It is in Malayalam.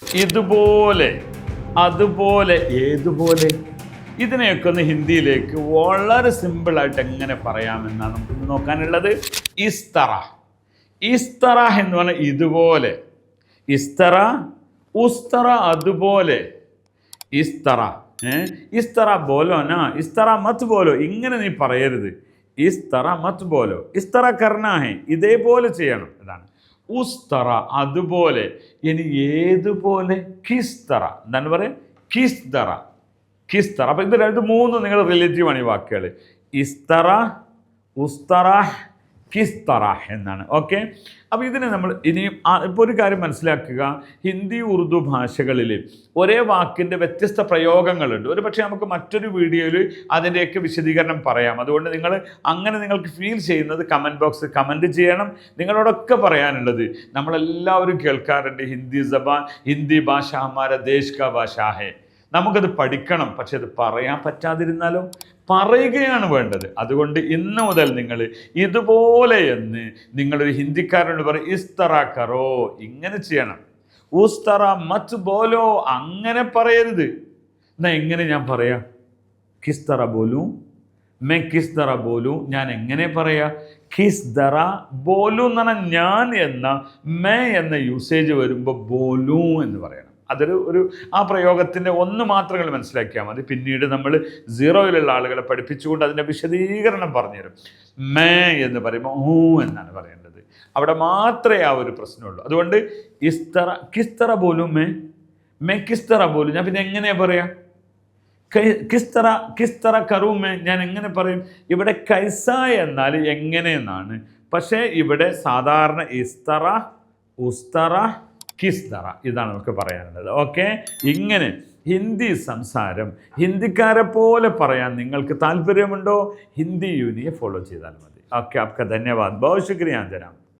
ഇതുപോലെ, അതുപോലെ, ഏതുപോലെ, ഇതിനെയൊക്കെ ഒന്ന് ഹിന്ദിയിലേക്ക് വളരെ സിമ്പിളായിട്ട് എങ്ങനെ പറയാമെന്നാണ് നമുക്കൊന്ന് നോക്കാനുള്ളത്. ഇസ്തറ, ഇസ്തറ എന്ന് പറഞ്ഞാൽ ഇതുപോലെ, ഇസ്തറ, ഉസ്തറ അതുപോലെ, ഇസ്തറ, ഇസ്തറ ബോലോ നാ, ഇസ്തറ മത് ബോലോ, ഇങ്ങനെ നീ പറയരുത്. ഇസ്തറ മത് ബോലോ, ഇസ്തറ കർനാ ഹെ, ഇതേപോലെ ചെയ്യണം. ഇതാണ് ഉസ്തറ, അതുപോലെ. ഇനി ഏതുപോലെ? കിസ്തറ, എന്താണ് പറയുക? കിസ്തറ, കിസ്തറ. അപ്പം ഇത് രണ്ട് മൂന്ന് നിങ്ങൾ റിലേറ്റീവാണ് ഈ വാക്കുകൾ. ഇസ്തറ, ഉസ്തറ, കിസ്തറ എന്നാണ്. ഓക്കെ, അപ്പോൾ ഇതിനെ നമ്മൾ ഇനിയും ഇപ്പോൾ ഒരു കാര്യം മനസ്സിലാക്കുക. ഹിന്ദി ഉറുദു ഭാഷകളിൽ ഒരേ വാക്കിൻ്റെ വ്യത്യസ്ത പ്രയോഗങ്ങളുണ്ട്. ഒരു പക്ഷേ നമുക്ക് മറ്റൊരു വീഡിയോയിൽ അതിൻ്റെയൊക്കെ വിശദീകരണം പറയാം. അതുകൊണ്ട് നിങ്ങൾ അങ്ങനെ നിങ്ങൾക്ക് ഫീൽ ചെയ്യുന്നത് കമൻറ്റ് ബോക്സിൽ കമൻറ്റ് ചെയ്യണം. നിങ്ങളോടൊക്കെ പറയാനുള്ളത്, നമ്മളെല്ലാവരും കേൾക്കാറുണ്ട് ഹിന്ദി ഭാഷ ഹമാര ദേശ് കാ ഭാഷാ ഹേ, നമുക്കത് പഠിക്കണം. പക്ഷെ അത് പറയാൻ പറ്റാതിരുന്നാലോ? പറയുകയാണ് വേണ്ടത്. അതുകൊണ്ട് ഇന്ന് മുതൽ നിങ്ങൾ ഇതുപോലെ എന്ന് നിങ്ങളൊരു ഹിന്ദിക്കാരനോട് പറയും, ഇസ്തറ കറോ, ഇങ്ങനെ ചെയ്യണം. ഉസ്തറ മത് ബോലോ, അങ്ങനെ പറയരുത്. എന്നാ എങ്ങനെ ഞാൻ പറയാം? കിസ്തറ ബോലൂ, മേ കിസ്തറ ബോലൂ, ഞാൻ എങ്ങനെ പറയാ? കിസ്തറ ബോലൂ എന്ന് പറഞ്ഞാൽ ഞാൻ എന്ന മേ എന്ന യൂസേജ് വരുമ്പോൾ ബോലൂ എന്ന് പറയണം. അതൊരു ആ പ്രയോഗത്തിൻ്റെ ഒന്ന് മാത്രങ്ങൾ മനസ്സിലാക്കിയാൽ മതി. പിന്നീട് നമ്മൾ സീറോയിലുള്ള ആളുകളെ പഠിപ്പിച്ചുകൊണ്ട് അതിൻ്റെ വിശദീകരണം പറഞ്ഞുതരും. മേ എന്ന് പറയുമ്പോൾ ഹൂ എന്നാണ് പറയേണ്ടത്. അവിടെ മാത്രമേ ആ ഒരു പ്രശ്നമുള്ളൂ. അതുകൊണ്ട് ഇസ്തറ, കിസ്തറ പോലും മേ കിസ്തറ പോലും, ഞാൻ പിന്നെ എങ്ങനെയാണ് പറയാം? കിസ്തറ, കിസ്തറ കറൂമേ, ഞാൻ എങ്ങനെ പറയും? ഇവിടെ കൈസ എന്നാൽ എങ്ങനെയെന്നാണ്. പക്ഷേ ഇവിടെ സാധാരണ ഇസ്തറ, ഉസ്തറ, കിസ്തറ, ഇതാണ് നമുക്ക് പറയാനുള്ളത്. ഓക്കെ, ഇങ്ങനെ ഹിന്ദി സംസാരം ഹിന്ദിക്കാരെ പോലെ പറയാൻ നിങ്ങൾക്ക് താല്പര്യമുണ്ടോ? ഹിന്ദി യൂനിയെ ഫോളോ ചെയ്താൽ മതി. ഓക്കെ, आपका धन्यवाद, बहुत शुक्रिया जनाब.